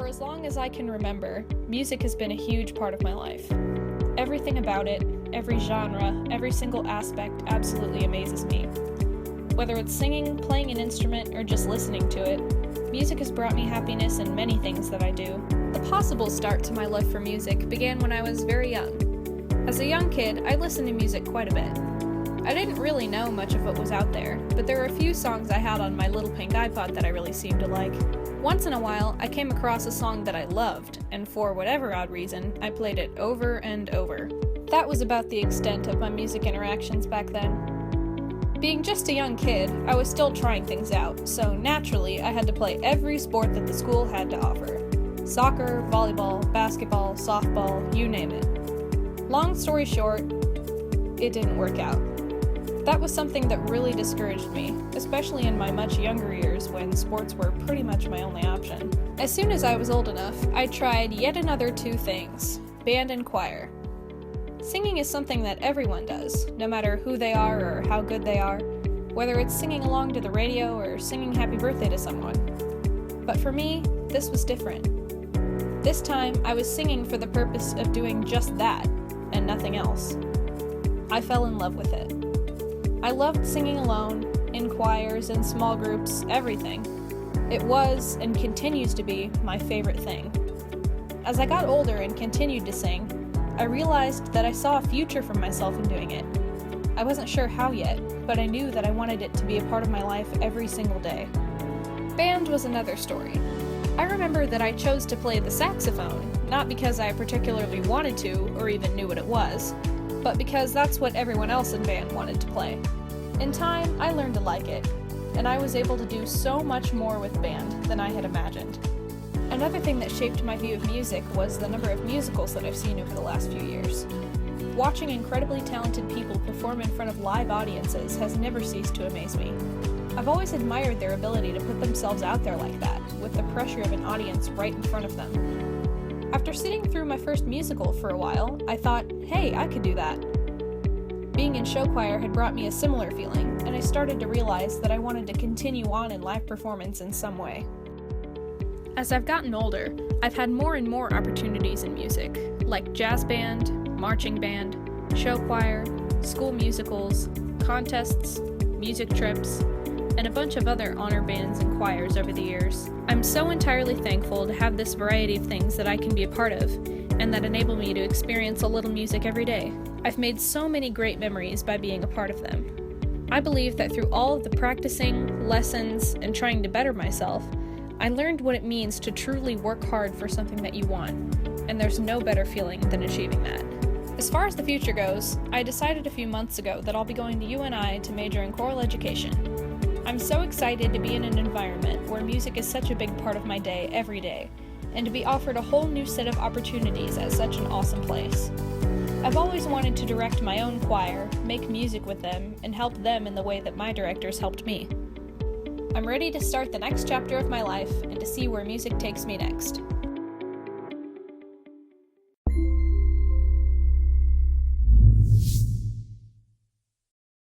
For as long as I can remember, music has been a huge part of my life. Everything about it, every genre, every single aspect absolutely amazes me. Whether it's singing, playing an instrument, or just listening to it, music has brought me happiness in many things that I do. The possible start to my love for music began when I was very young. As a young kid, I listened to music quite a bit. I didn't really know much of what was out there, but there were a few songs I had on my little pink iPod that I really seemed to like. Once in a while, I came across a song that I loved, and for whatever odd reason, I played it over and over. That was about the extent of my music interactions back then. Being just a young kid, I was still trying things out, so naturally I had to play every sport that the school had to offer. Soccer, volleyball, basketball, softball, you name it. Long story short, it didn't work out. That was something that really discouraged me, especially in my much younger years when sports were pretty much my only option. As soon as I was old enough, I tried yet another two things: band and choir. Singing is something that everyone does, no matter who they are or how good they are, whether it's singing along to the radio or singing happy birthday to someone. But for me, this was different. This time, I was singing for the purpose of doing just that, and nothing else. I fell in love with it. I loved singing alone, in choirs, in small groups, everything. It was, and continues to be, my favorite thing. As I got older and continued to sing, I realized that I saw a future for myself in doing it. I wasn't sure how yet, but I knew that I wanted it to be a part of my life every single day. Band was another story. I remember that I chose to play the saxophone, not because I particularly wanted to, or even knew what it was, but because that's what everyone else in band wanted to play. In time, I learned to like it, and I was able to do so much more with band than I had imagined. Another thing that shaped my view of music was the number of musicals that I've seen over the last few years. Watching incredibly talented people perform in front of live audiences has never ceased to amaze me. I've always admired their ability to put themselves out there like that, with the pressure of an audience right in front of them. After sitting through my first musical for a while, I thought, hey, I could do that. Being in show choir had brought me a similar feeling, and I started to realize that I wanted to continue on in live performance in some way. As I've gotten older, I've had more and more opportunities in music, like jazz band, marching band, show choir, school musicals, contests, music trips, and a bunch of other honor bands and choirs over the years. I'm so entirely thankful to have this variety of things that I can be a part of, and that enable me to experience a little music every day. I've made so many great memories by being a part of them. I believe that through all of the practicing, lessons, and trying to better myself, I learned what it means to truly work hard for something that you want, and there's no better feeling than achieving that. As far as the future goes, I decided a few months ago that I'll be going to UNI to major in choral education. I'm so excited to be in an environment where music is such a big part of my day every day, and to be offered a whole new set of opportunities at such an awesome place. I've always wanted to direct my own choir, make music with them, and help them in the way that my directors helped me. I'm ready to start the next chapter of my life and to see where music takes me next.